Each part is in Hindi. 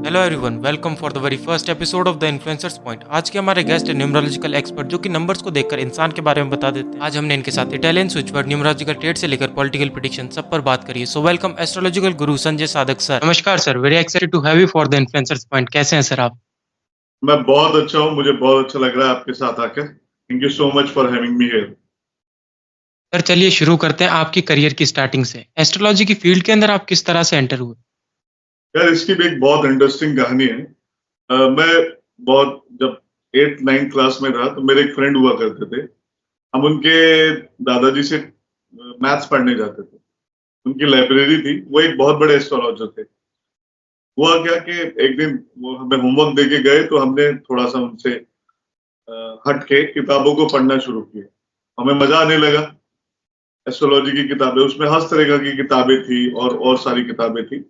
Hello everyone, welcome for the very first episode of the influencers point. आज के हमारे गेस्ट है न्यूमरोलॉजिकल एक्सपर्ट जो कि नंबर्स को देखकर इंसान के बारे में बता देते हैं। आज हमने इनके साथ Italian switch word, numerological trade से लेकर पॉलिटिकल प्रेडिक्शन सब पर बात करी है। सो वेलकम एस्ट्रोलॉजिकल गुरु संजय साधक सर। नमस्कार sir, very excited to have you for the influencers point. कैसे हैं सर आप? मैं बहुत अच्छा हूँ। मुझे बहुत अच्छा लग रहा है आपके साथ आकर। Thank you so much for having me here. Sir चलिए शुरू करते हैं आपकी करियर की स्टार्टिंग से। एस्ट्रोलॉजी की फील्ड के अंदर आप किस तरह से एंटर हुए? यार, इसकी भी एक बहुत इंटरेस्टिंग कहानी है। मैं बहुत जब 8th 9th क्लास में था तो मेरे एक फ्रेंड हुआ करते थे। हम उनके दादाजी से मैथ्स पढ़ने जाते थे। उनकी लाइब्रेरी थी, वो एक बहुत बड़े एस्ट्रोलॉजर थे। हुआ क्या कि एक दिन वो हमें होमवर्क दे के गए तो हमने थोड़ा सा उनसे हट के किताबों को पढ़ना शुरू किया। हमें मजा आने लगा। एस्ट्रोलॉजी की किताबें, उसमें हर तरह की किताबें थी और सारी किताबें थी।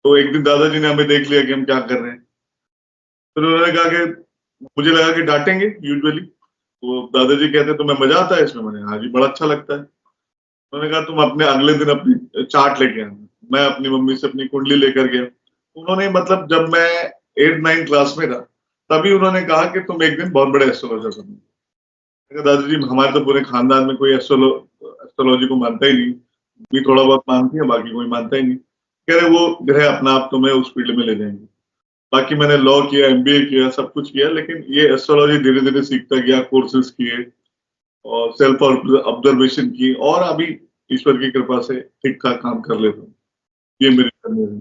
तो एक दिन दादाजी ने हमें देख लिया कि हम क्या कर रहे हैं। फिर उन्होंने कहा कि मुझे लगा कि डांटेंगे यूजुअली। तो दादाजी कहते तुम्हें मजा आता है इसमें? मैंने हाँ जी, बड़ा अच्छा लगता है। उन्होंने कहा तुम अपने अगले दिन अपनी चार्ट लेके आना। मैं अपनी मम्मी से अपनी कुंडली लेकर गया। उन्होंने मतलब जब मैं 8th 9th क्लास में था तभी उन्होंने कहा कि तुम एक दिन बहुत बड़े एस्ट्रोलॉजर बनोगे। मैंने कहा, दादाजी हमारे तो पूरे खानदान में कोई एस्ट्रोलॉजी को मानता ही नहीं। भी थोड़ा बहुत मानती है, बाकी कोई मानता ही नहीं। कह रहे वो ग्रह अपना आप तुम्हें उस फील्ड में ले जाएंगे। बाकी मैंने लॉ किया, एमबीए किया, सब कुछ किया, लेकिन ये एस्ट्रोलॉजी धीरे धीरे सीखता गया, कोर्सेज किए और सेल्फ ऑब्जर्वेशन की, और अभी ईश्वर की कृपा से ठीक ठाक काम कर लेता हूँ। ये मेरी जर्नी है।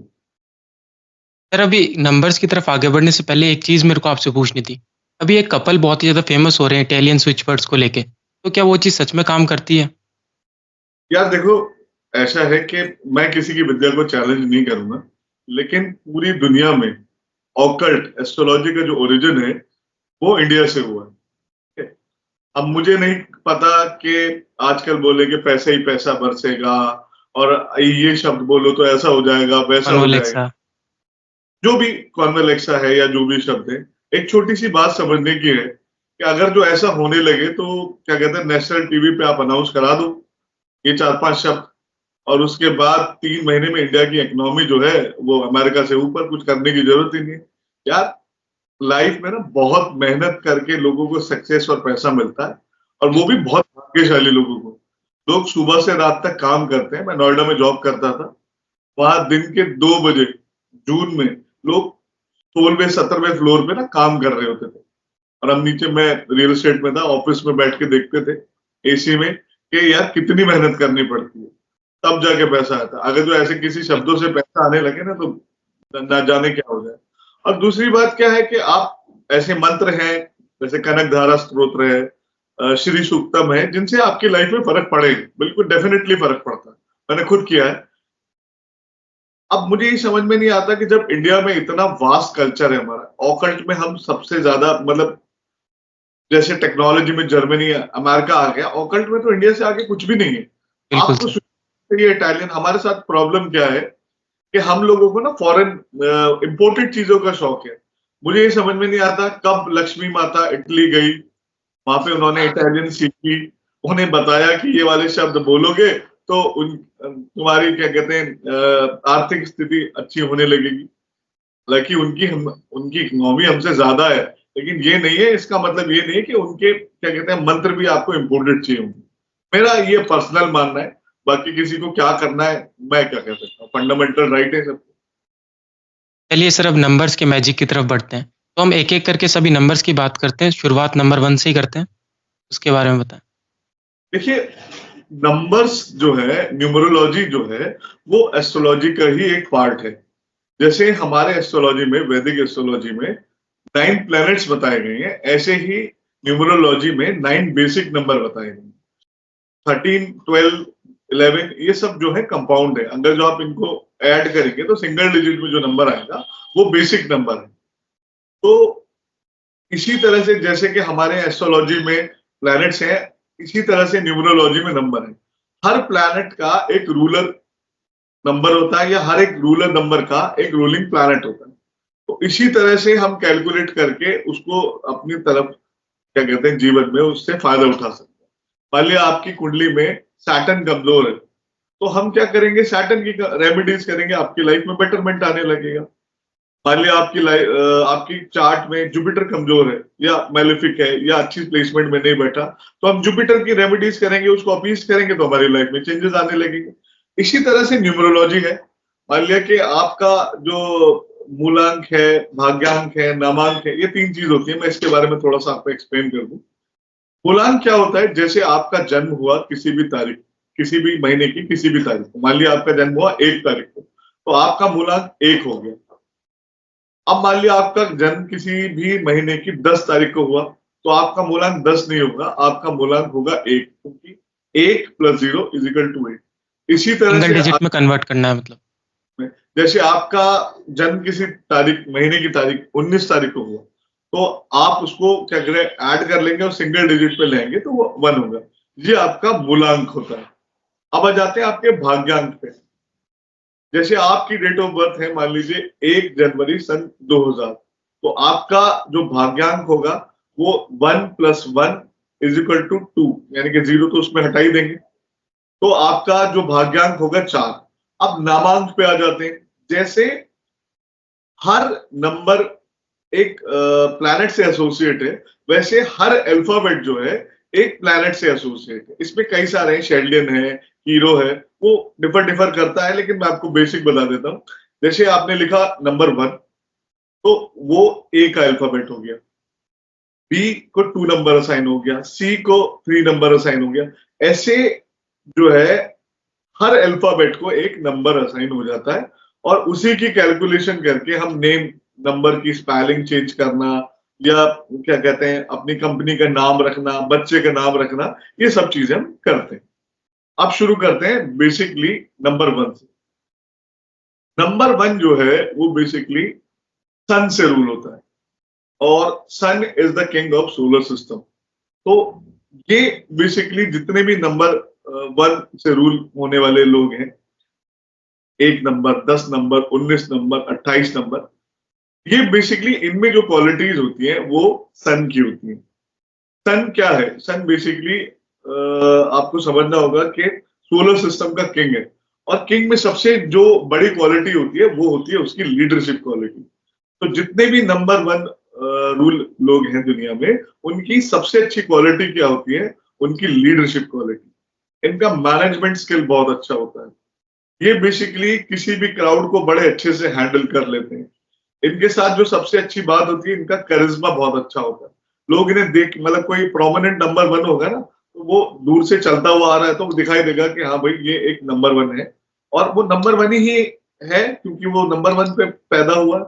सर अभी नंबर्स की तरफ आगे बढ़ने से पहले एक चीज मेरे को आपसे पूछनी थी। अभी एक कपल बहुत ही ज्यादा फेमस हो रहे हैं इटालियन स्विच वर्ड्स को लेके, तो क्या वो चीज सच में काम करती है? यार देखो, ऐसा है कि मैं किसी की विद्या को चैलेंज नहीं करूंगा, लेकिन पूरी दुनिया में ऑकल्ट एस्ट्रोलॉजी का जो ओरिजिन है वो इंडिया से हुआ है। अब मुझे नहीं पता कि आजकल बोले कि पैसे ही पैसा बरसेगा और ये शब्द बोलो तो ऐसा हो जाएगा, वैसा हो जाएगा। मनोलेक्सा। जो भी कॉन्वेलेक्सा है या जो भी शब्द है, एक छोटी सी बात समझने की है कि अगर जो ऐसा होने लगे तो क्या कहते हैं, नेशनल टीवी पे आप अनाउंस करा दो ये 4-5 शब्द, और उसके बाद 3 महीने में इंडिया की इकोनॉमी जो है वो अमेरिका से ऊपर, कुछ करने की जरूरत ही नहीं है। यार, लाइफ में ना बहुत मेहनत करके लोगों को सक्सेस और पैसा मिलता है, और वो भी बहुत भाग्यशाली लोगों को। लोग सुबह से रात तक काम करते हैं। मैं नोएडा में जॉब करता था। वहां दिन के 2 बजे जून में लोग 16वें 17वें फ्लोर पे ना काम कर रहे होते थे, और हम नीचे, मैं रियल एस्टेट में था, ऑफिस में बैठ के देखते थे एसी में कि यार कितनी मेहनत करनी पड़ती है तब जाके पैसा आता है। अगर जो ऐसे किसी शब्दों से पैसा आने लगे ना तो ना जाने क्या हो जाए। और दूसरी बात क्या है कि आप ऐसे मंत्र हैं, जैसे कनक धारा स्तोत्र है, श्री सूक्तम है, जिनसे आपकी लाइफ में फर्क पड़ेगा। बिल्कुल डेफिनेटली फर्क पड़ता है, मैंने खुद किया है। अब मुझे ये समझ में नहीं आता कि जब इंडिया में इतना वास्ट कल्चर है हमारा, ऑकल्ट में हम सबसे ज्यादा, मतलब जैसे टेक्नोलॉजी में जर्मनी अमेरिका आ गया, ऑकल्ट में तो इंडिया से आगे कुछ भी नहीं है। बिल्कुल आपको सर। ये इटालियन, हमारे साथ प्रॉब्लम क्या है कि हम लोगों को ना फॉरेन इंपोर्टेड चीजों का शौक है। मुझे ये समझ में नहीं आता कब लक्ष्मी माता इटली गई, वहां पे उन्होंने इटालियन सीखी, उन्हें बताया कि ये वाले शब्द बोलोगे तो तुम्हारी क्या कहते हैं आर्थिक स्थिति अच्छी होने लगेगी। हालांकि उनकी इकोनॉमी हमसे ज्यादा है, लेकिन ये नहीं है, इसका मतलब ये नहीं है कि उनके क्या कहते हैं मंत्र भी आपको इम्पोर्टेड चाहिए होंगे। मेरा ये पर्सनल मानना है। बाकी किसी को क्या करना है, मैं क्या कह सकता हूँ, फंडामेंटल राइट है सबको। चलिए सर अब नंबर्स के मैजिक की तरफ बढ़ते हैं। तो हम एक एक करके सभी नंबर्स की बात करते हैं। शुरुआत नंबर 1 से ही करते हैं, उसके बारे में बताएं। देखिए, नंबर्स जो है, न्यूमरोलॉजी जो है, वो एस्ट्रोलॉजी का ही एक पार्ट है। जैसे हमारे एस्ट्रोलॉजी में, वैदिक एस्ट्रोलॉजी में 9 प्लैनेट्स बताए गए हैं, ऐसे ही न्यूमरोलॉजी में 9 बेसिक नंबर बताए गए हैं। 13, 12, 11, ये सब जो है कंपाउंड है। अगर जो आप इनको ऐड करेंगे तो सिंगल डिजिट में जो नंबर आएगा वो बेसिक नंबर है। तो इसी तरह से जैसे कि हमारे एस्ट्रोलॉजी में प्लैनेट्स हैं, इसी तरह से न्यूमरोलॉजी में नंबर है। हर प्लैनेट का एक रूलर नंबर होता है, या हर एक रूलर नंबर का एक रूलिंग प्लैनेट होता है। तो इसी तरह से हम कैलकुलेट करके उसको अपनी तरफ क्या कहते हैं, जीवन में उससे फायदा उठा सकते हैं। मान लिया आपकी कुंडली में सैटर्न कमजोर है, तो हम क्या करेंगे, सैटर्न की रेमेडीज करेंगे, आपकी लाइफ में बेटरमेंट आने लगेगा। मान लिया आपकी चार्ट में जुपिटर कमजोर है या मैलेफिक है या अच्छी प्लेसमेंट में नहीं बैठा, तो हम जुपिटर की रेमेडीज करेंगे, उसको अपीज करेंगे तो हमारी लाइफ में चेंजेस आने लगेंगे। इसी तरह से न्यूमरोलॉजी है। मान लिया कि आपका जो मूलांक है, भाग्यांक है, नामांक है, ये तीन चीज होती है। मैं इसके बारे में थोड़ा सा आपको एक्सप्लेन कर दूं। मूलांक क्या होता है? जैसे आपका जन्म हुआ किसी भी तारीख, किसी भी महीने की किसी भी तारीख को, मान लिया आपका जन्म हुआ 1 तारीख को, तो आपका मूलांक 1 हो गया। अब मान लिया आपका जन्म किसी भी महीने की 10 तारीख को हुआ, तो आपका मूलांक 10 नहीं होगा, आपका मूलांक होगा 1, क्योंकि 1 + 0 = 8। इसी तरह सिंगल से डिजिट में कन्वर्ट करना है मतलब। जैसे आपका जन्म किसी तारीख, महीने की तारीख 19 तारीख को हुआ, तो आप उसको क्या करें, ऐड कर लेंगे और सिंगल डिजिट पे लेंगे तो वो 1 होगा। ये आपका मूलांक होता है। अब आ जाते हैं आपके भाग्यांक पे। जैसे आपकी डेट ऑफ बर्थ है मान लीजिए 1 जनवरी 2000, तो आपका जो भाग्यांक होगा वो 1 + 1 = 2, यानी कि 0 तो उसमें हटा ही देंगे, तो आपका जो भाग्यांक होगा 4। अब नामांक पे आ जाते हैं। जैसे हर नंबर एक प्लैनेट से एसोसिएट है, वैसे हर अल्फाबेट जो है एक प्लैनेट से एसोसिएट है। इसमें कई सारे हैं, शेल्डियन है, हीरो है, वो डिफर डिफर करता है, लेकिन मैं आपको बेसिक बता देता हूं। जैसे आपने लिखा नंबर 1, तो वो ए का अल्फाबेट हो गया, बी को 2 नंबर असाइन हो गया, सी को 3 नंबर असाइन हो गया। ऐसे जो है हर अल्फाबेट को एक नंबर असाइन हो जाता है, और उसी की कैलकुलेशन करके हम नेम, नंबर की स्पेलिंग चेंज करना, या क्या कहते हैं अपनी कंपनी का नाम रखना, बच्चे का नाम रखना, ये सब चीजें हम करते हैं। अब शुरू करते हैं बेसिकली नंबर 1 से। नंबर 1 जो है वो बेसिकली सन से रूल होता है, और sun is the king of solar system. तो ये बेसिकली जितने भी नंबर 1 से रूल होने वाले लोग हैं, 1 नंबर, 10 नंबर, 19 नंबर, 28 नंबर, ये बेसिकली इनमें जो क्वालिटीज होती हैं वो सन की होती हैं। सन क्या है? सन बेसिकली आपको समझना होगा कि सोलर सिस्टम का किंग है, और किंग में सबसे जो बड़ी क्वालिटी होती है वो होती है उसकी लीडरशिप क्वालिटी। तो जितने भी नंबर 1 रूल लोग हैं दुनिया में, उनकी सबसे अच्छी क्वालिटी क्या होती है? उनकी लीडरशिप क्वालिटी। इनका मैनेजमेंट स्किल बहुत अच्छा होता है। ये बेसिकली किसी भी क्राउड को बड़े अच्छे से हैंडल कर लेते हैं। इनके साथ जो सबसे अच्छी बात होती है, इनका करिश्मा बहुत अच्छा होता है। लोग इन्हें देख, मतलब कोई प्रोमिनेंट नंबर 1 होगा ना, तो वो दूर से चलता हुआ आ रहा है तो वो दिखाई देगा कि हाँ भाई ये एक नंबर 1 है, और वो नंबर 1 ही है क्योंकि वो नंबर 1 पे पैदा हुआ।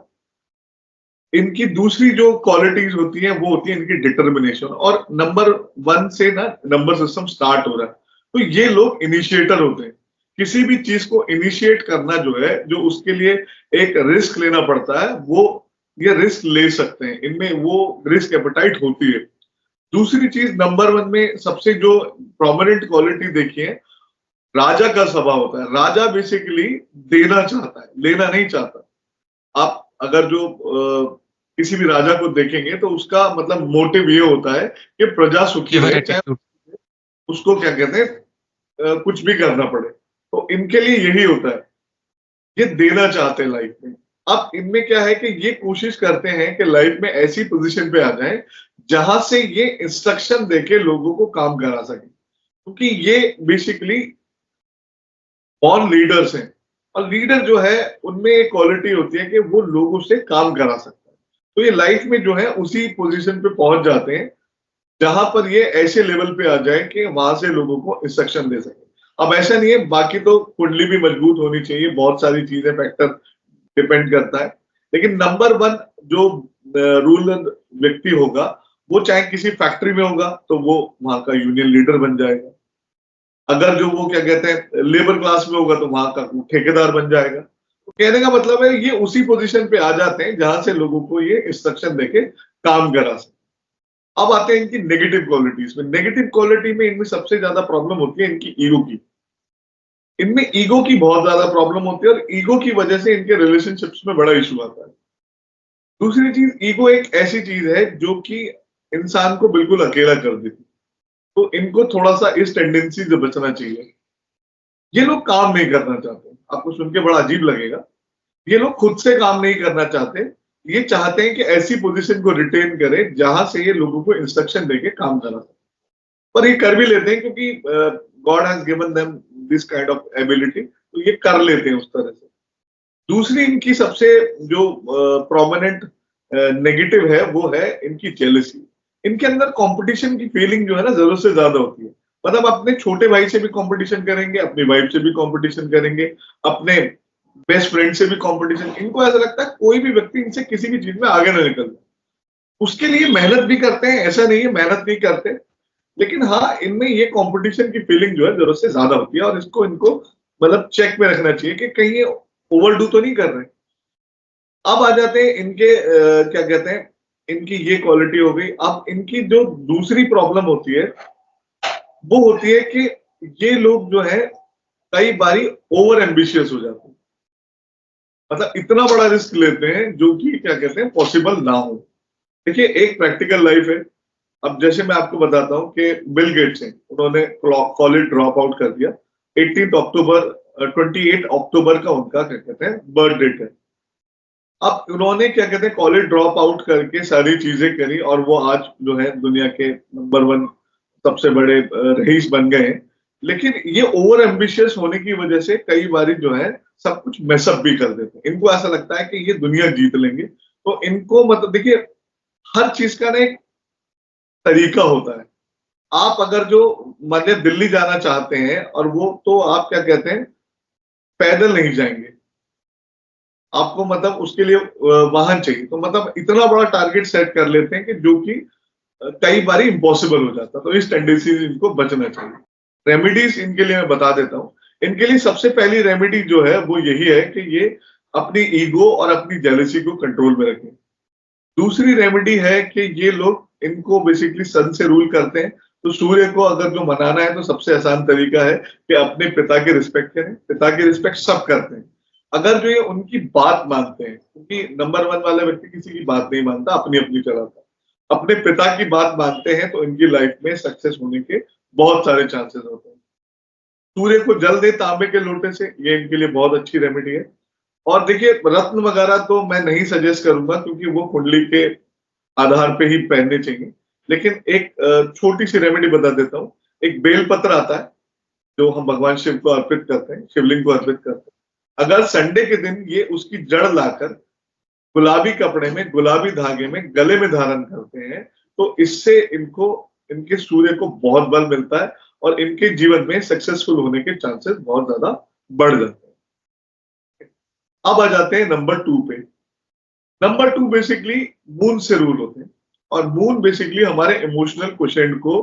इनकी दूसरी जो क्वालिटीज होती हैं वो होती है इनकी डिटर्मिनेशन, और नंबर 1 से ना नंबर सिस्टम स्टार्ट हो रहा है, तो ये लोग इनिशिएटर होते हैं। किसी भी चीज को इनिशिएट करना जो है, जो उसके लिए एक रिस्क लेना पड़ता है, वो ये रिस्क ले सकते हैं, इनमें वो रिस्क एपेटाइट होती है। दूसरी चीज नंबर 1 में सबसे जो प्रोमिनेंट क्वालिटी देखिए, राजा का स्वभाव होता है। राजा बेसिकली देना चाहता है, लेना नहीं चाहता। आप अगर जो किसी भी राजा को देखेंगे तो उसका मतलब मोटिव ये होता है कि प्रजा सुखी गिवर रहे, चाहे एटीट्यूड। उसको क्या कहते हैं कुछ भी करना पड़े। तो इनके लिए यही होता है, ये देना चाहते हैं लाइफ में। अब इनमें क्या है कि ये कोशिश करते हैं कि लाइफ में ऐसी पोजीशन पे आ जाएं जहां से ये इंस्ट्रक्शन देके लोगों को काम करा सके, क्योंकि ये बेसिकली बॉर्न लीडर्स हैं। और लीडर जो है उनमें एक क्वालिटी होती है कि वो लोगों से काम करा सकता है। तो ये लाइफ में जो है उसी पोजीशन पे पहुंच जाते हैं जहां पर ये ऐसे लेवल पे आ जाए कि वहां से लोगों को इंस्ट्रक्शन दे सके। अब ऐसा नहीं है, बाकी तो कुंडली भी मजबूत होनी चाहिए, बहुत सारी चीजें फैक्टर डिपेंड करता है, लेकिन नंबर 1 जो रूल व्यक्ति होगा, वो चाहे किसी फैक्ट्री में होगा तो वो वहां का यूनियन लीडर बन जाएगा। अगर जो वो क्या कहते हैं लेबर क्लास में होगा तो वहां का ठेकेदार बन जाएगा। तो कहने का मतलब है ये उसी पोजीशन पे आ जाते हैं जहां से लोगों को ये इंस्ट्रक्शन देके काम करा सके। अब आते हैं इनकी नेगेटिव क्वालिटीज में। नेगेटिव क्वालिटी में इनमें सबसे ज्यादा प्रॉब्लम होती है इनकी ईगो की। इनमें ईगो की बहुत ज्यादा प्रॉब्लम होती है, और ईगो की वजह से इनके रिलेशनशिप्स में बड़ा इशू आता है। दूसरी चीज, ईगो एक ऐसी चीज है जो कि इंसान को बिल्कुल अकेला कर देती है। तो इनको थोड़ा सा इस टेंडेंसी से बचना चाहिए। ये लोग काम नहीं करना चाहते। आपको सुन के बड़ा अजीब लगेगा, ये लोग खुद से काम नहीं करना चाहते, ये चाहते हैं कि ऐसी पोजीशन को रिटेन करें जहां से ये लोगों को इंस्ट्रक्शन देके काम करा सके। पर ये कर भी लेते हैं क्योंकि God has given them this kind of ability, तो ये कर लेते हैं उस तरह से। दूसरी इनकी सबसे जो प्रोमिनेंट नेगेटिव है वो है इनकी जेलसी। इनके अंदर कंपटीशन की फीलिंग जो है ना जरूरत से ज्यादा होती है। मतलब अपने छोटे भाई से भी कंपटीशन करेंगे, अपनी वाइफ से भी कंपटीशन करेंगे, अपने बेस्ट फ्रेंड से भी कंपटीशन। इनको ऐसा लगता है कोई भी व्यक्ति इनसे किसी भी चीज में आगे ना निकल जाए। उसके लिए मेहनत भी करते हैं, ऐसा नहीं है मेहनत नहीं करते, लेकिन हाँ इनमें ये कंपटीशन की फीलिंग जो है जरूरत से ज्यादा होती है और इसको इनको मतलब चेक में रखना चाहिए कि कहीं ये ओवरडू तो नहीं कर रहे। अब आ जाते हैं इनके क्या कहते हैं, इनकी ये क्वालिटी हो गई। अब इनकी जो दूसरी प्रॉब्लम होती है वो होती है कि ये लोग जो है कई बारी ओवर एम्बिशियस हो जाते हैं। मतलब इतना बड़ा रिस्क लेते हैं जो कि क्या कहते हैं पॉसिबल ना हो। देखिए एक प्रैक्टिकल लाइफ है। अब जैसे मैं आपको बताता हूँ कि बिल गेट्स हैं, उन्होंने कॉलेज ड्रॉप आउट कर दिया। 18 अक्टूबर 28 अक्टूबर का उनका क्या कहते हैं बर्थ डेट है। अब उन्होंने क्या कहते हैं कॉलेज ड्रॉप आउट करके सारी चीजें करी और वो आज जो है दुनिया के नंबर वन सबसे बड़े रईस बन गए हैं। लेकिन ये ओवर एम्बिशियस होने की वजह से कई बार जो है सब कुछ मेसअप भी कर देते हैं। इनको ऐसा लगता है कि ये दुनिया जीत लेंगे, तो इनको मतलब देखिए हर चीज का ना एक तरीका होता है। आप अगर जो मान लिया दिल्ली जाना चाहते हैं और वो तो आप क्या कहते हैं पैदल नहीं जाएंगे, आपको मतलब उसके लिए वाहन चाहिए। तो मतलब इतना बड़ा टारगेट सेट कर लेते हैं कि जो कि कई बार इम्पॉसिबल हो जाता है। तो इस टेंडेंसी से इनको बचना चाहिए। रेमेडीज इनके लिए मैं बता देता हूँ। इनके लिए सबसे पहली रेमेडी जो है वो यही है कि ये अपनी ईगो और अपनी जेलसी को कंट्रोल में रखें। दूसरी रेमेडी है कि ये लोग इनको बेसिकली सन से रूल करते हैं, तो सूर्य को अगर जो मनाना है तो सबसे आसान तरीका है कि अपने पिता की रिस्पेक्ट करें। पिता की रिस्पेक्ट सब करते हैं, अगर जो ये उनकी बात मानते हैं, क्योंकि नंबर वन वाला व्यक्ति किसी की बात नहीं मानता, अपनी अपनी चलाता है। अपने पिता की बात मानते हैं तो इनकी लाइफ में सक्सेस होने के बहुत सारे चांसेस होते हैं। सूर्य को जल दे तांबे के लोटे से, ये इनके लिए बहुत अच्छी रेमेडी है। और देखिए रत्न वगैरह तो मैं नहीं सजेस्ट करूंगा क्योंकि वो कुंडली के आधार पे ही पहनने चाहिए। लेकिन एक छोटी सी रेमेडी बता देता हूँ। एक बेलपत्र आता है जो हम भगवान शिव को अर्पित करते हैं, शिवलिंग को अर्पित करते हैं। अगर संडे के दिन ये उसकी जड़ लाकर गुलाबी कपड़े में गुलाबी धागे में गले में धारण करते हैं तो इससे इनको इनके सूर्य को बहुत बल मिलता है और इनके जीवन में सक्सेसफुल होने के चांसेस बहुत ज्यादा बढ़ जाते हैं। अब आ जाते हैं नंबर 2 पे। नंबर 2 बेसिकली मून से रूल होते हैं और मून बेसिकली हमारे इमोशनल क्वेश्चन को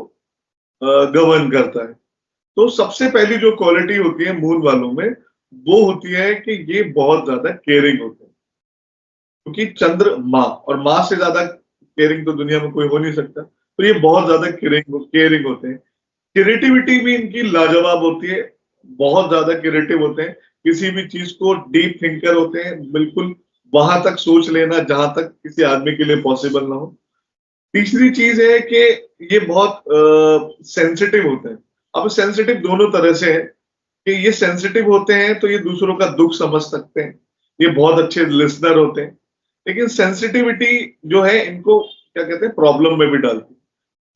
गवर्न करता है। तो सबसे पहली जो क्वालिटी होती है मून वालों में वो होती है कि ये बहुत ज्यादा केयरिंग होते हैं। क्योंकि चंद्र माँ और माँ से ज्यादा केयरिंग तो दुनिया में कोई हो नहीं सकता, तो ये बहुत ज्यादा केयरिंग होते हैं। क्रिएटिविटी भी इनकी लाजवाब होती है, बहुत ज्यादा क्रिएटिव होते हैं। किसी भी चीज को डीप थिंकर होते हैं, बिल्कुल वहां तक सोच लेना जहां तक किसी आदमी के लिए पॉसिबल ना हो। तीसरी चीज है कि ये बहुत सेंसिटिव होते हैं। अब सेंसिटिव दोनों तरह से है कि ये सेंसिटिव होते हैं तो ये दूसरों का दुख समझ सकते हैं, ये बहुत अच्छे लिसनर होते हैं। लेकिन सेंसिटिविटी जो है इनको क्या कहते हैं प्रॉब्लम में भी डालती है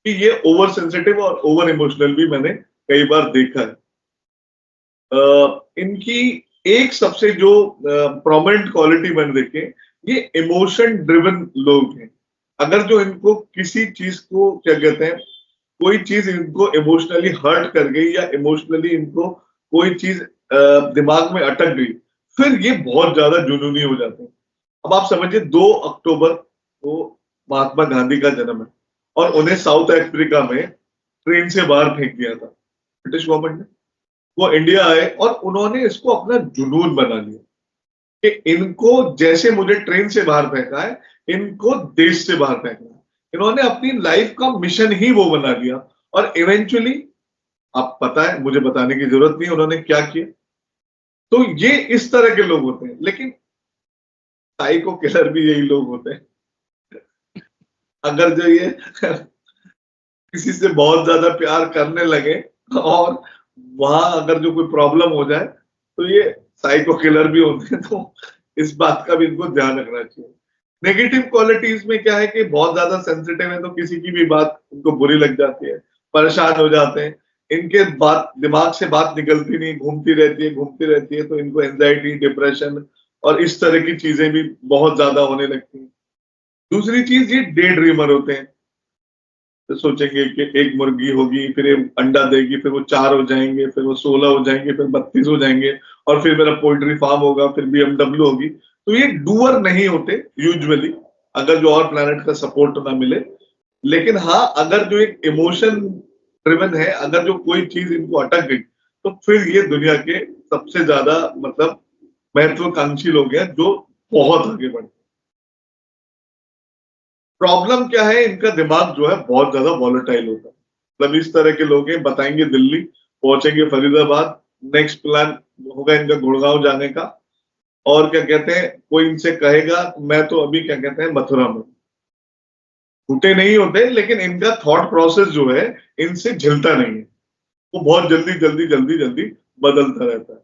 कि ये ओवर सेंसिटिव और ओवर इमोशनल भी मैंने कई बार देखा है। इनकी एक सबसे जो प्रोमिनेंट क्वालिटी मैंने देखे, ये इमोशन ड्रिवन लोग हैं। अगर जो इनको किसी चीज को क्या कहते हैं कोई चीज इनको इमोशनली हर्ट कर गई या इमोशनली इनको कोई चीज दिमाग में अटक गई, फिर ये बहुत ज्यादा जुनूनी हो जाते हैं। अब आप समझिए 2 अक्टूबर को महात्मा गांधी का जन्म है और उन्हें साउथ अफ्रीका में ट्रेन से बाहर फेंक दिया था ब्रिटिश गवर्नमेंट ने। वो इंडिया आए और उन्होंने इसको अपना जुनून बना लिया कि इनको जैसे मुझे ट्रेन से बाहर फेंका है, इनको देश से बाहर फेंकना है। इन्होंने अपनी लाइफ का मिशन ही वो बना लिया और इवेंचुअली आप पता है, मुझे बताने की जरूरत नहीं उन्होंने क्या किया। तो ये इस तरह के लोग होते हैं। लेकिन साइको किलर भी यही लोग होते हैं। अगर जो ये किसी से बहुत ज्यादा प्यार करने लगे और वहां अगर जो कोई प्रॉब्लम हो जाए तो ये साइको किलर भी होते हैं। तो इस बात का भी इनको ध्यान रखना चाहिए। नेगेटिव क्वालिटीज में क्या है कि बहुत ज्यादा सेंसिटिव है, तो किसी की भी बात उनको बुरी लग जाती है, परेशान हो जाते हैं। इनके बात दिमाग से बात निकलती नहीं, घूमती रहती है, तो इनको एंजाइटी, डिप्रेशन और इस तरह की चीजें भी बहुत ज्यादा होने लगती हैं। दूसरी चीज, ये डे ड्रीमर होते हैं। तो सोचेंगे कि एक मुर्गी होगी, फिर ये अंडा देगी, फिर वो 4 हो जाएंगे, फिर वो 16 हो जाएंगे, फिर 32 हो जाएंगे, और फिर मेरा पोल्ट्री फार्म होगा, फिर BMW होगी। तो ये डूअर नहीं होते यूजुअली, अगर जो और प्लैनेट का सपोर्ट ना मिले। लेकिन हाँ, अगर जो एक इमोशन ड्रिवन है, अगर जो कोई चीज इनको अटक गई, तो फिर ये दुनिया के सबसे ज्यादा मतलब महत्वाकांक्षी लोग हैं, जो बहुत आगे बढ़े। प्रॉब्लम क्या है, इनका दिमाग जो है बहुत ज्यादा वॉलेटाइल होता है। मतलब इस तरह के लोग हैं, बताएंगे दिल्ली, पहुंचेंगे फरीदाबाद, नेक्स्ट प्लान होगा इनका गुड़गांव जाने का, और क्या कहते हैं, कोई इनसे कहेगा मैं तो अभी क्या कहते हैं मथुरा में। झूठे नहीं होते, लेकिन इनका थॉट प्रोसेस जो है इनसे झिलता नहीं है। वो बहुत जल्दी जल्दी जल्दी जल्दी बदलता रहता है।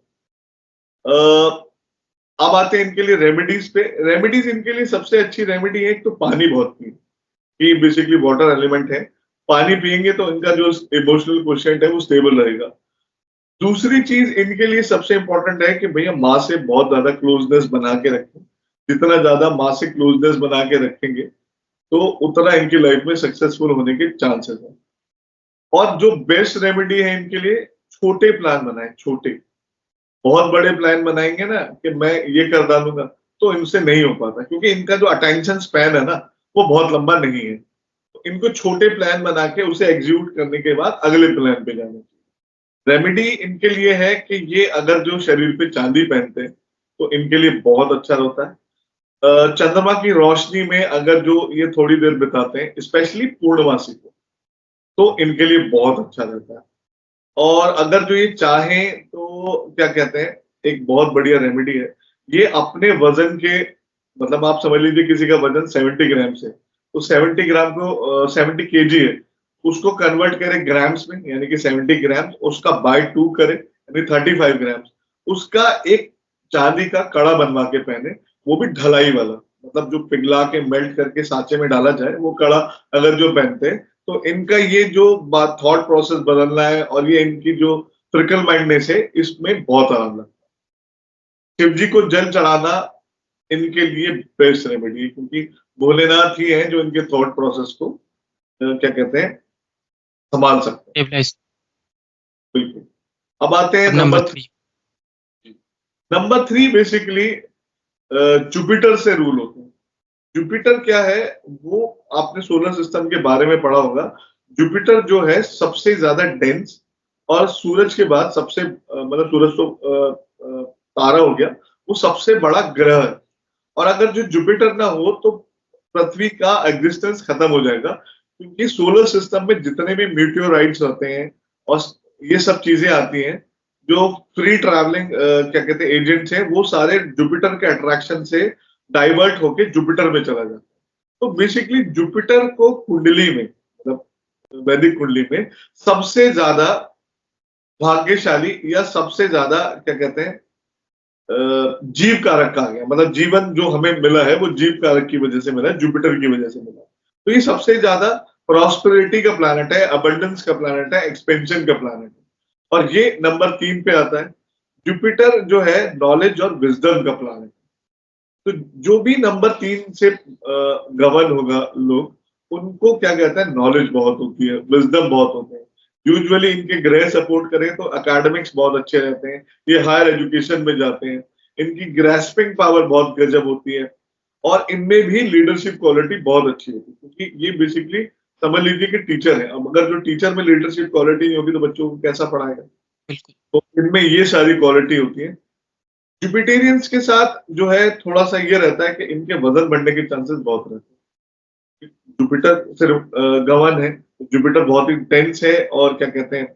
अब आते हैं इनके लिए रेमेडीज पे। रेमेडीज इनके लिए सबसे अच्छी रेमेडी है, एक तो पानी बहुत पिए, कि बेसिकली वाटर एलिमेंट है। पानी पिएंगे तो इनका जो इमोशनल क्वेश्चन है वो स्टेबल रहेगा। दूसरी चीज इनके लिए सबसे इंपॉर्टेंट है कि भैया माँ से बहुत ज्यादा क्लोजनेस बना के रखें। जितना ज्यादा माँ से क्लोजनेस बना के रखेंगे, तो उतना इनकी लाइफ में सक्सेसफुल होने के चांसेस है। और जो बेस्ट रेमेडी है इनके लिए, छोटे प्लान बनाए, छोटे। बहुत बड़े प्लान बनाएंगे ना कि मैं ये कर डालूंगा, तो इनसे नहीं हो पाता, क्योंकि इनका जो अटेंशन स्पैन है ना, वो बहुत लंबा नहीं है। तो इनको छोटे प्लान बना के उसे एग्जीक्यूट करने के बाद अगले प्लान पे जाना चाहिए। रेमेडी इनके लिए है कि ये अगर जो शरीर पे चांदी पहनते हैं, तो इनके लिए बहुत अच्छा होता है। चंद्रमा की रोशनी में अगर जो ये थोड़ी देर बिताते हैं, स्पेशली पूर्णमासी को, तो इनके लिए बहुत अच्छा रहता है। और अगर जो ये चाहें तो क्या कहते हैं, एक बहुत बढ़िया रेमेडी है, ये अपने वजन के, मतलब आप समझ लीजिए किसी का वजन 70 ग्राम से, तो 70 ग्राम को 70 केजी है, उसको कन्वर्ट करें ग्राम्स में, यानी कि 70 ग्राम उसका बाय 2 करें, यानी 35 ग्राम, उसका एक चांदी का कड़ा बनवा के पहने, वो भी ढलाई वाला, मतलब जो पिघला के मेल्ट करके सांचे में डाला जाए, वो कड़ा अगर जो पहनते हैं, तो इनका ये जो बात थॉट प्रोसेस बदलना है, और ये इनकी जो फ्रिकल माइंडनेस है, इसमें बहुत आराम लगता है। शिव जी को जल चढ़ाना इनके लिए बेस्ट रेमेडी है, क्योंकि भोलेनाथ ही है जो इनके थॉट प्रोसेस को क्या कहते हैं संभाल सकते हैं। स्टेबलाइज। बिल्कुल। अब आते हैं अब number number 3। Number 3 basically Jupiter से रूल होते हैं। जुपिटर क्या है, वो आपने सोलर सिस्टम के बारे में पढ़ा होगा। जुपिटर जो है सबसे ज्यादा डेंस, और सूरज के बाद सबसे मतलब सूरज तो तारा हो गया, वो सबसे बड़ा ग्रह है। और अगर जो जुपिटर ना हो, तो पृथ्वी का एग्जिस्टेंस खत्म हो जाएगा, क्योंकि सोलर सिस्टम में जितने भी मीटियोराइट्स होते हैं और ये सब चीजें आती हैं, जो फ्री ट्रैवलिंग क्या कहते हैं एजेंट्स हैं, वो सारे जुपिटर के अट्रैक्शन से डाइवर्ट होके जुपिटर में चला जाता है। तो बेसिकली जुपिटर को कुंडली में, मतलब वैदिक कुंडली में सबसे ज्यादा भाग्यशाली, या सबसे ज्यादा क्या कहते हैं जीव कारक कहा गया, मतलब जीवन जो हमें मिला है वो जीव कारक की वजह से मिला है, जुपिटर की वजह से मिला है। तो ये सबसे ज्यादा प्रॉस्पेरिटी का प्लैनेट है, अबंडेंस का प्लैनेट है, एक्सपेंशन का प्लैनेट है। और ये नंबर 3 पे आता है। जुपिटर जो है नॉलेज और विजडम का प्लैनेट। तो जो भी नंबर 3 से गवर्न होगा लोग, उनको क्या कहते हैं, नॉलेज बहुत होती है, विजडम बहुत होते हैं। यूजुअली इनके ग्रह सपोर्ट करें तो एकेडमिक्स बहुत अच्छे रहते हैं, ये हायर एजुकेशन में जाते हैं, इनकी ग्रेस्पिंग पावर बहुत गजब होती है, और इनमें भी लीडरशिप क्वालिटी बहुत अच्छी होती है, क्योंकि ये बेसिकली समझ लीजिए कि टीचर है। अब अगर जो टीचर में लीडरशिप क्वालिटी नहीं होगी, तो बच्चों को कैसा पढ़ाएगा। बिल्कुल। तो इनमें ये सारी क्वालिटी होती है। जुपिटेरियंस के साथ जो है थोड़ा सा ये रहता है कि इनके वजन बढ़ने के चांसेस बहुत रहते हैं। जुपिटर सिर्फ गवर्न है, जुपिटर बहुत ही टेंस है, और क्या कहते हैं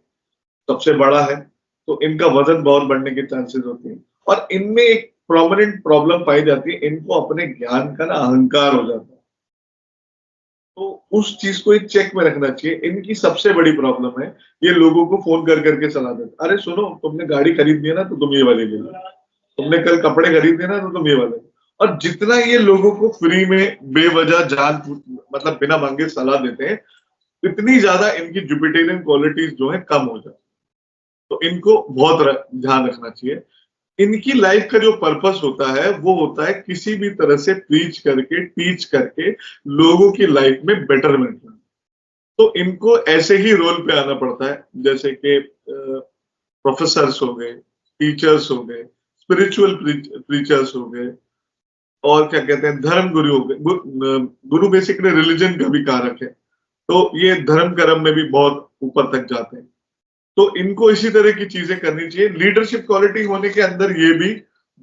सबसे बड़ा है, तो इनका वजन बहुत बढ़ने के चांसेस होते हैं। और इनमें एक प्रोमिनेंट प्रॉब्लम पाई जाती है, इनको अपने ज्ञान का ना अहंकार हो जाता है। तो उस चीज को एक चेक में रखना चाहिए। इनकी सबसे बड़ी प्रॉब्लम है, ये लोगों को फोन कर करके सलाह देते, अरे सुनो तुमने गाड़ी खरीदनी है ना, तो तुम ये वाली ले लो, तुमने कल कपड़े खरीदे ना, तो तुम ये वाले। और जितना ये लोगों को फ्री में बेवजह मतलब बिना मांगे सलाह देते हैं, इतनी ज्यादा इनकी जुपिटेरियन क्वालिटीज जो है कम हो जाती है। तो इनको बहुत ध्यान रखना चाहिए। इनकी लाइफ का जो पर्पस होता है वो होता है किसी भी तरह से प्रीच करके, टीच करके लोगों की लाइफ में बेटरमेंट लाना। तो इनको ऐसे ही रोल पे आना पड़ता है, जैसे कि प्रोफेसर्स हो गए, टीचर्स हो गए, स्पिरिचुअल प्रीचर्स हो गए, और क्या कहते हैं धर्म गुरु हो गए। गुरु बेसिकली रिलीजन का भी कारक है, तो ये धर्म कर्म में भी बहुत ऊपर तक जाते हैं। तो इनको इसी तरह की चीजें करनी चाहिए। लीडरशिप क्वालिटी होने के अंदर ये भी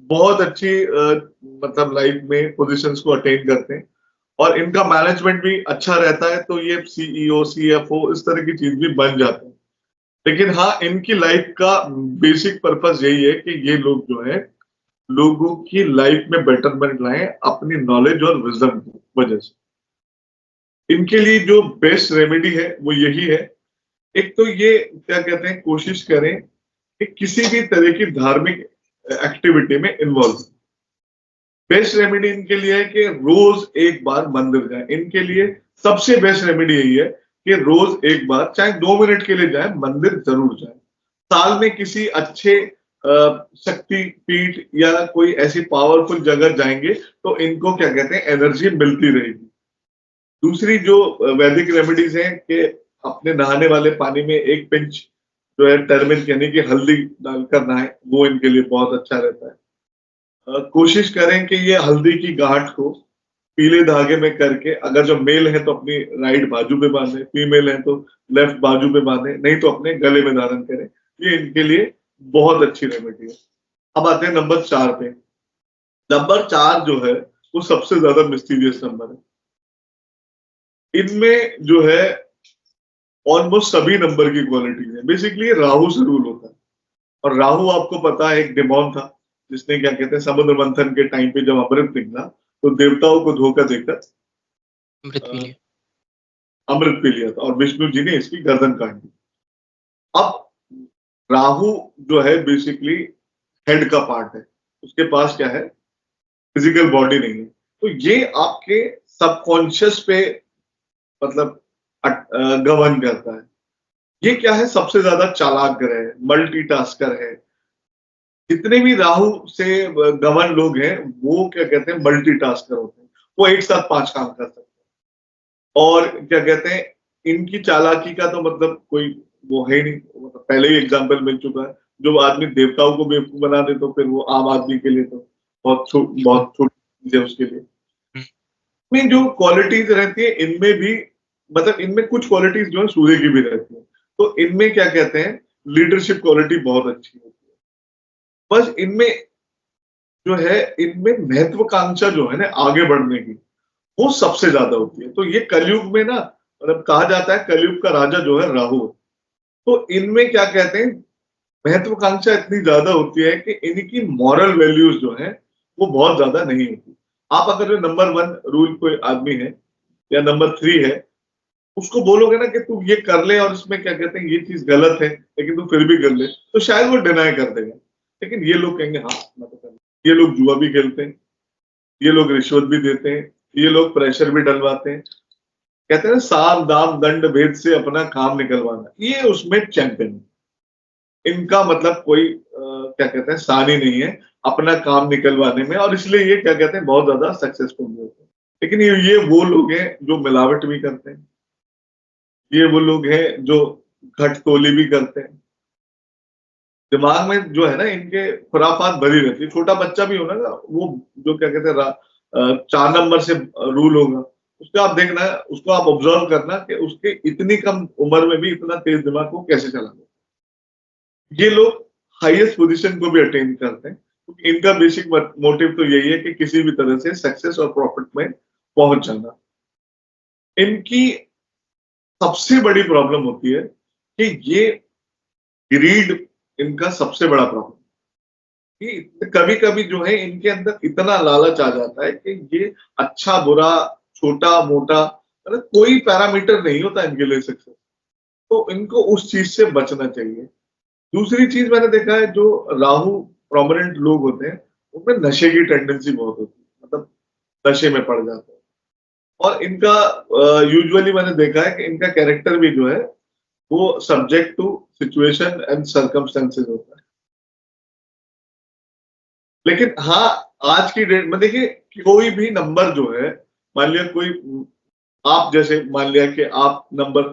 बहुत अच्छी मतलब लाइफ में पोजीशंस को अटेन करते हैं, और इनका मैनेजमेंट भी अच्छा रहता है, तो ये सीईओ, सीएफओ इस तरह की चीज भी बन जाते हैं। लेकिन हाँ, इनकी लाइफ का बेसिक पर्पस यही है कि ये लोग जो है लोगों की लाइफ में बेटरमेंट लाएं अपनी नॉलेज और विजडम की वजह से। इनके लिए जो बेस्ट रेमेडी है वो यही है। एक तो ये क्या कहते हैं, कोशिश करें कि किसी भी तरह की धार्मिक एक्टिविटी में इन्वॉल्व। बेस्ट रेमेडी इनके लिए है कि रोज एक बार मंदिर जाए। इनके लिए सबसे बेस्ट रेमेडी यही है कि रोज एक बार, चाहे 2 मिनट के लिए जाए, मंदिर जरूर जाए। साल में किसी अच्छे शक्ति पीठ या कोई ऐसी पावरफुल जगह जाएंगे तो इनको क्या कहते हैं, एनर्जी मिलती रहेगी। दूसरी जो वैदिक रेमेडीज हैं कि अपने नहाने वाले पानी में एक पिंच जो है टर्मिन यानी कि हल्दी डालकर नहाए, वो इनके लिए बहुत अच्छा रहता है। कोशिश करें कि ये हल्दी की गांठ को पीले धागे में करके, अगर जो मेल है तो अपनी राइट बाजू पे बांधे, फीमेल है तो लेफ्ट बाजू पे बांधे, नहीं तो अपने गले में धारण करें। ये इनके लिए बहुत अच्छी रेमेडी है। अब आते हैं नंबर 4 पे। नंबर 4 जो है वो सबसे ज्यादा मिस्टीरियस नंबर है। इनमें जो है ऑलमोस्ट सभी नंबर की क्वालिटीज है। बेसिकली राहु से रूल होता है, और राहु आपको पता है एक डेमोन था, जिसने क्या कहते हैं समुद्र मंथन के टाइम पे जब अमृत निकला तो देवताओं को धोखा देकर अमृत पी लिया। अमृत पी लिया था, और विष्णु जी ने इसकी गर्दन काट दी। अब राहु जो है बेसिकली हेड का पार्ट है, उसके पास क्या है, फिजिकल बॉडी नहीं है। तो ये आपके सबकॉन्शियस पे मतलब गवर्न करता है। ये क्या है, सबसे ज्यादा चालाक ग्रह है, मल्टीटास्कर है। जितने भी राहु से गवर्न लोग हैं वो क्या कहते हैं, मल्टीटास्कर होते हैं। वो एक साथ 5 काम कर सकते हैं। और क्या कहते हैं, इनकी चालाकी का तो मतलब कोई वो है ही नहीं। मतलब पहले ही एग्जाम्पल मिल चुका है, जो आदमी देवताओं को बेवकूफ बना दे तो फिर वो आम आदमी के लिए तो बहुत छोटी चीज है उसके लिए। में जो क्वालिटीज रहती है इनमें भी, मतलब इनमें कुछ क्वालिटीज जो है सूर्य की भी रहती है। तो इनमें क्या कहते हैं, लीडरशिप क्वालिटी बहुत अच्छी होती है। बस इनमें जो है, इनमें महत्वाकांक्षा जो है ना आगे बढ़ने की, वो सबसे ज्यादा होती है। तो ये कलयुग में ना, मतलब कहा जाता है कलयुग का राजा जो है राहु। तो इनमें क्या कहते हैं, महत्वाकांक्षा इतनी ज्यादा होती है कि इनकी मॉरल वैल्यूज जो है वो बहुत ज्यादा नहीं होती। आप अगर जो नंबर 1 रूल कोई आदमी है या नंबर 3 है, उसको बोलोगे ना कि तू ये कर ले, और इसमें क्या कहते हैं ये चीज गलत है लेकिन तू फिर भी कर ले, तो शायद वो डिनाई कर देगा। लेकिन ये लोग कहेंगे हाँ मैं तो कर लूं। ये लोग जुआ भी खेलते हैं, ये लोग रिश्वत भी देते हैं, ये लोग प्रेशर भी डलवाते हैं। कहते हैं ना, साम दाम दंड भेद से अपना काम निकलवाना, ये उसमें चैंपियन है। इनका मतलब कोई क्या कहते हैं सानी नहीं है अपना काम निकलवाने में, और इसलिए ये क्या कहते हैं बहुत ज्यादा सक्सेसफुल होते हैं। लेकिन ये वो लोग हैं जो मिलावट भी करते हैं, ये वो लोग हैं जो घटतोली भी करते हैं। दिमाग में जो है ना इनके खुराफात भरी रहती है। छोटा बच्चा भी होना ना, वो जो क्या कहते हैं 4 नंबर से रूल होगा, उसका आप देखना, उसको आप ऑब्जर्व करना कि उसके इतनी कम उम्र में भी इतना तेज दिमाग को कैसे चलाना। ये लोग हाईएस्ट पोजीशन को भी अटेन करते हैं, क्योंकि इनका बेसिक मोटिव तो यही है कि किसी भी तरह से सक्सेस और प्रॉफिट में पहुंच जाना। इनकी सबसे बड़ी प्रॉब्लम होती है कि ये ग्रीड इनका सबसे बड़ा प्रॉब्लम, कि कभी कभी जो है इनके अंदर इतना लालच आ जाता है कि ये अच्छा बुरा छोटा मोटा मतलब कोई पैरामीटर नहीं होता इनके लिए सक्सेस। तो इनको उस चीज से बचना चाहिए। दूसरी चीज मैंने देखा है, जो राहु प्रोमिनेंट लोग होते हैं उनमें नशे की टेंडेंसी बहुत होती है। नशे में पड़ जाते हैं। और इनका यूजुअली मैंने देखा है कि इनका कैरेक्टर भी जो है वो subject to situation and circumstances होता है। लेकिन हाँ, आज की डेट में देखिए कोई भी नंबर जो है, मान लिया कोई आप जैसे मान लिया कि आप नंबर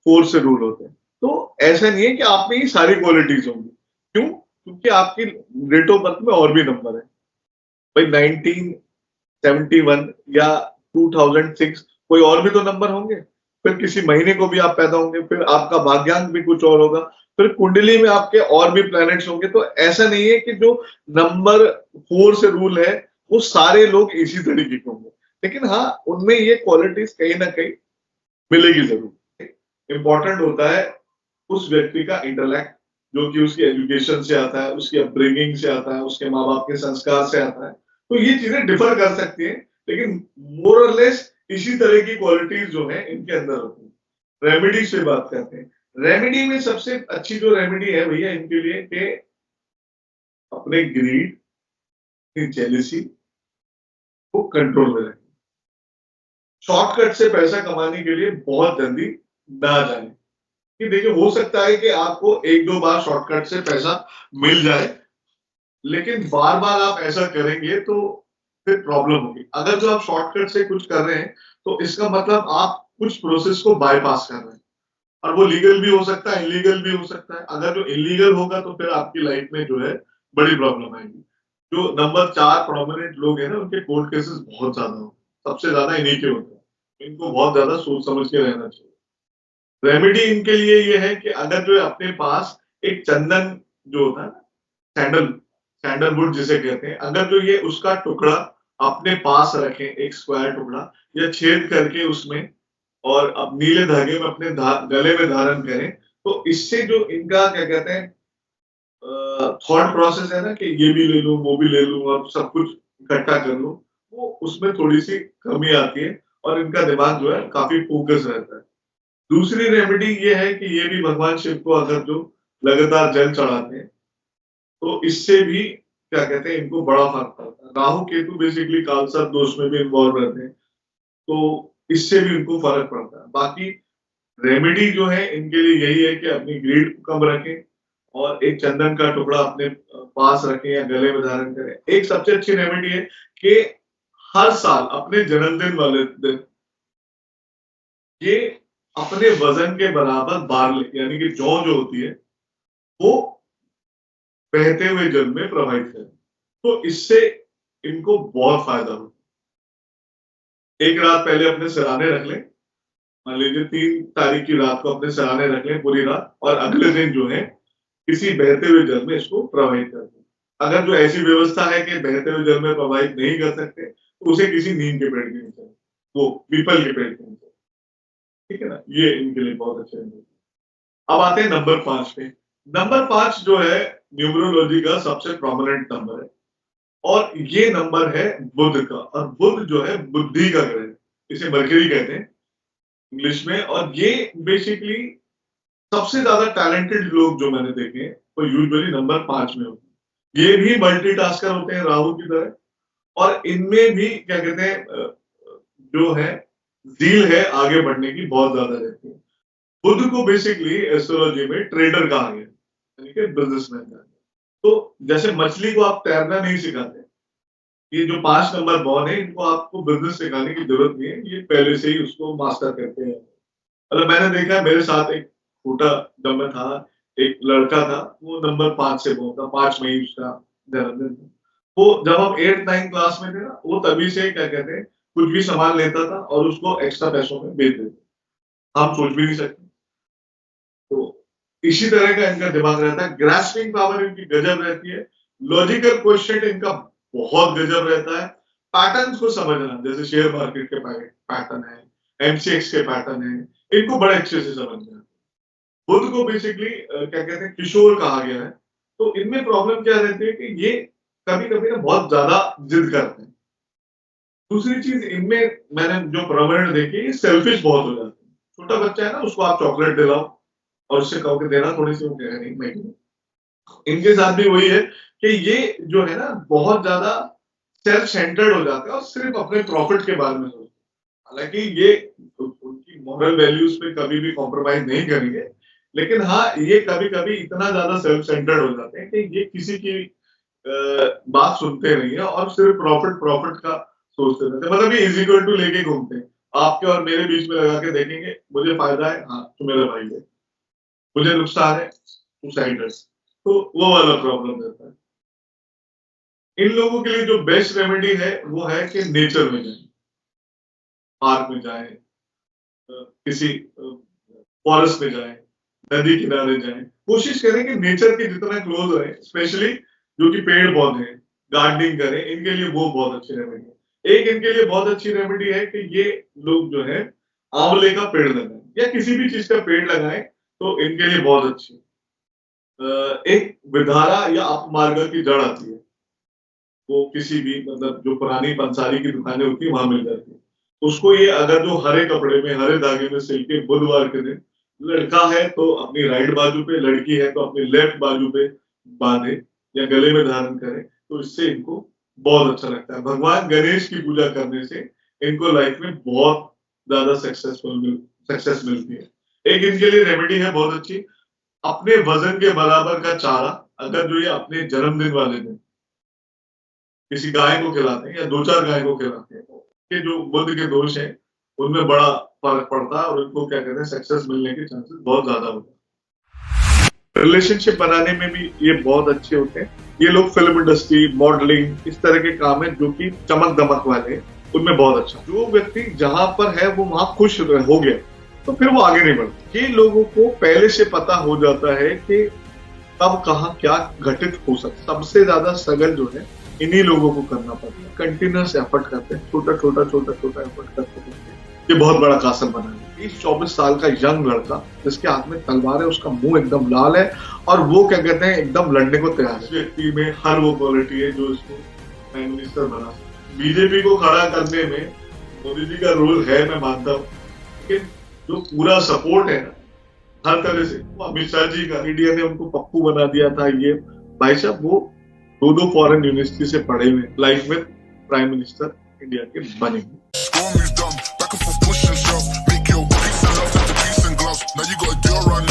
4 से रूल होते हैं, तो ऐसा नहीं है कि आप में ही सारी क्वालिटीज होंगी। क्यों? क्योंकि आपकी डेट ऑफ बर्थ में और भी नंबर है। भाई 1971 या 2006 कोई और भी तो नंबर होंगे। फिर किसी महीने को भी आप पैदा होंगे, फिर आपका भाग्यांक भी कुछ और होगा, फिर कुंडली में आपके और भी प्लैनेट्स होंगे। तो ऐसा नहीं है कि जो नंबर 4 से रूल है वो सारे लोग इसी तरीके के होंगे। लेकिन हाँ, उनमें ये क्वालिटीज कहीं ना कहीं मिलेगी जरूर। इंपॉर्टेंट होता है उस व्यक्ति का इंटेलेक्ट, जो कि उसकी एजुकेशन से आता है, उसकी अपब्रिंगिंग से आता है, उसके माँ बाप के संस्कार से आता है। तो ये चीजें डिफर कर सकती हैं, लेकिन मोर और लेस इसी तरह की क्वालिटीज जो है इनके अंदर होती है। रेमेडी से बात करते हैं। रेमेडी में सबसे अच्छी जो रेमेडी है भैया इनके लिए कि अपने ग्रीड, जेलिसी को कंट्रोल में रखें। शॉर्टकट से पैसा कमाने के लिए बहुत जल्दी ना जाए। कि देखिए हो सकता है कि आपको एक दो बार शॉर्टकट से पैसा मिल जाए, लेकिन बार बार आप ऐसा करेंगे तो फिर प्रॉब्लम होगी। अगर जो आप शॉर्टकट से कुछ कर रहे हैं तो इसका मतलब आप कुछ प्रोसेस को बाईपास कर रहे हैं, और वो लीगल भी हो सकता है, इलीगल भी हो सकता है। अगर जो इलीगल होगा तो फिर आपकी लाइफ में जो है बड़ी प्रॉब्लम आएगी। जो नंबर 4 प्रोमिनेंट लोग हैं ना, उनके कोर्ट केसेस बहुत ज्यादा होते हैं, सबसे ज्यादा इन्हीं के होते हैं। इनको बहुत ज्यादा सोच समझ के रहना चाहिए। रेमेडी इनके लिए ये है कि अगर जो है अपने पास एक चंदन जो होता है ना, सैंडल सैंडलवुड जिसे कहते हैं, अगर जो ये उसका टुकड़ा अपने पास रखें, एक स्क्वायर टुकड़ा, या छेद करके उसमें, और अब नीले धागे में अपने गले में धारण करें, तो इससे जो इनका क्या कहते हैं थॉट प्रोसेस है ना कि ये भी ले लूं, वो भी ले लूं और सब कुछ इकट्ठा कर लूं, वो उसमें थोड़ी सी कमी आती है और इनका दिमाग जो है काफी फोकस रहता है। दूसरी रेमेडी ये है कि ये भी भगवान शिव को अगर जो लगातार जल चढ़ाते हैं तो इससे भी क्या कहते हैं इनको बड़ा फर्क पड़ता है। राहु केतु बेसिकली कालसर्प दोष में भी इन्वॉल्व रहते हैं, तो इससे भी इनको फर्क पड़ता है। बाकी रेमेडी जो है इनके लिए यही है कि अपनी ग्रीड को कम रखें और एक चंदन का टुकड़ा अपने पास रखें या गले में धारण करें। एक सबसे अच्छी रेमेडी है कि हर साल अपने जन्मदिन वाले दिन ये अपने वजन के बराबर बार्ले यानी कि जौ जो होती है वो बहते हुए जल में प्रवाहित करें, तो इससे इनको बहुत फायदा होता है। एक रात पहले अपने सिराने रख लें, मान लीजिए 3 तारीख की रात को अपने सिराने रख लें पूरी रात, और अगले दिन जो है किसी बहते हुए जल में इसको प्रवाहित कर दें। अगर जो ऐसी व्यवस्था है कि बहते हुए जल में प्रवाहित नहीं कर सकते तो उसे किसी नीम के पेड़ के नीचे, वो पीपल के पेड़ के नीचे, ठीक है ना, ये इनके लिए बहुत अच्छे हैं। अब आते हैं नंबर 5 पे। नंबर 5 जो है न्यूमरोलॉजी का सबसे प्रोमिनेंट नंबर है, और ये नंबर है बुध का। और बुध जो है बुद्धि का ग्रह, इसे मरकरी कहते हैं इंग्लिश में। और ये बेसिकली सबसे ज्यादा टैलेंटेड लोग जो मैंने देखे हैं वो यूजुअली नंबर 5 में होते हैं। ये भी मल्टीटास्कर होते हैं राहु की तरह, और इनमें भी क्या कहते हैं जो है जील है आगे बढ़ने की बहुत ज्यादा रहती है। बुध को बेसिकली एस्ट्रोलॉजी में ट्रेडर कहा गया, यानी कि बिजनेसमैन कहा गया। तो जैसे मछली को आप तैरना नहीं सिखाते, ये जो 5 नंबर बॉर्न है इनको आपको बिजनेस सिखाने की जरूरत नहीं है, ये पहले से ही उसको मास्टर करते हैं। मतलब मैंने देखा है मेरे साथ एक छोटा जब मैं था, एक लड़का था, वो नंबर 5 से बोलता, 5 मई उसका जन्मदिन था। वो जब हम 8-9 क्लास में थे ना, वो तभी से क्या कहते हैं कुछ भी सामान लेता था और उसको एक्स्ट्रा पैसों में बेच देता। हम सोच भी नहीं सकते। तो इसी तरह का इनका दिमाग रहता है। ग्रास्पिंग पावर इनकी गजब रहती है। लॉजिकल क्वेश्चन इनका बहुत गजब रहता है। पैटर्न्स को समझना, जैसे शेयर मार्केट के पैटर्न है, एमसीएक्स के पैटर्न है, इनको बड़े अच्छे से समझना है। बुध को बेसिकली क्या कहते हैं किशोर कहा गया है। तो इनमें प्रॉब्लम क्या रहती है कि ये कभी कभी ना बहुत ज्यादा जिद करते हैं। दूसरी चीज इनमें मैंने जो प्रमाण देखे, ये सेल्फिश बहुत हो जाते हैं। छोटा बच्चा है ना, उसको आप चॉकलेट दिलाओ और उससे कहो कि देना थोड़ी सी, वो कहेगा नहीं मैं क्यों। इनके साथ भी वही है कि ये जो है ना बहुत ज्यादा सेल्फ सेंटर्ड हो जाते हैं और सिर्फ अपने प्रॉफिट के बारे में सोचते हैं। हालांकि ये उनकी मॉरल वैल्यूज पे कभी भी कॉम्प्रोमाइज नहीं करेंगे, लेकिन हाँ, ये कभी कभी इतना ज्यादा सेल्फ सेंटर्ड हो जाते हैं कि ये किसी की बात सुनते नहीं है और सिर्फ प्रॉफिट प्रॉफिट का सोचते रहते हैं। मतलब ये इज इक्वल टू लेके घूमते हैं, आपके और मेरे बीच में लगा के देखेंगे, मुझे फायदा है, हाँ तू मेरा भाई है, मुझे नुकसान है, तू साइड है। तो वो वाला प्रॉब्लम रहता है। इन लोगों के लिए जो बेस्ट रेमेडी है वो है कि नेचर में जाए, पार्क में जाए, किसी फॉरेस्ट में जाए, नदी किनारे जाए, कोशिश करें कि नेचर के जितना क्लोज रहे, स्पेशली जो कि पेड़ पौधे हैं, गार्डनिंग करें, इनके लिए वो बहुत अच्छी रेमेडी है। एक इनके लिए बहुत अच्छी रेमेडी है कि ये लोग जो है आंवले का पेड़ लगाएं या किसी भी चीज का पेड़ लगाएं, तो इनके लिए बहुत अच्छी। एक विधारा या अपमार्ग की जड़ आती है, वो किसी भी मतलब जो पुरानी पंसारी की दुकानें होती है वहां मिल जाती है। उसको ये अगर जो हरे कपड़े में हरे धागे में सिल के बुधवार के दिन, लड़का है तो अपनी राइट बाजू पे, लड़की है तो अपनी लेफ्ट बाजू पे बांधे या गले में धारण करें, तो इससे इनको बहुत अच्छा लगता है। भगवान गणेश की पूजा करने से इनको लाइफ में बहुत ज्यादा सक्सेस मिलती है। एक इनके लिए रेमेडी है बहुत अच्छी, अपने वजन के बराबर का चारा अगर जो ये अपने जन्मदिन वाले दिन किसी गाय को खिलाते हैं या 2-4 गाय को खिलाते हैं, कि जो बुद्ध के दोष हैं उनमें बड़ा फर्क पड़ता है और उनको क्या कहते हैं सक्सेस मिलने के चांसेस बहुत ज्यादा होते हैं। रिलेशनशिप बनाने में भी ये बहुत अच्छे होते हैं। ये लोग फिल्म इंडस्ट्री, मॉडलिंग, इस तरह के काम है जो कि चमक दमक वाले हैं, उनमें बहुत अच्छा। जो व्यक्ति जहां पर है वो वहां खुश हो गया तो फिर वो आगे नहीं बढ़ता। ये लोगों को पहले से पता हो जाता है कि कब कहाँ क्या घटित हो सकता। सबसे ज्यादा स्ट्रगल जो है इन्हीं लोगों को करना पड़ता है। कंटिन्यूअस एफर्ट करते हैं, छोटा छोटा एफर्ट करते ये बहुत बड़ा कासल बना है। 24 साल का यंग लड़का जिसके हाथ में तलवार है, उसका मुंह एकदम लाल है और वो क्या कहते हैं एकदम लड़ने को तैयार है। इस व्यक्ति में हर वो क्वालिटी है जो इसको प्राइम मिनिस्टर बना सकता। बीजेपी को खड़ा करने में मोदी जी का रोल है, मैं मानता हूँ, लेकिन जो पूरा सपोर्ट है ना हर तरह से, वो अमित शाह जी का, मीडिया ने उनको पप्पू बना दिया था। ये भाई साहब वो 2 फॉरेन यूनिवर्सिटी से पढ़े हुए, लाइफ में प्राइम मिनिस्टर इंडिया के बनेंगे। Now you gotta do it right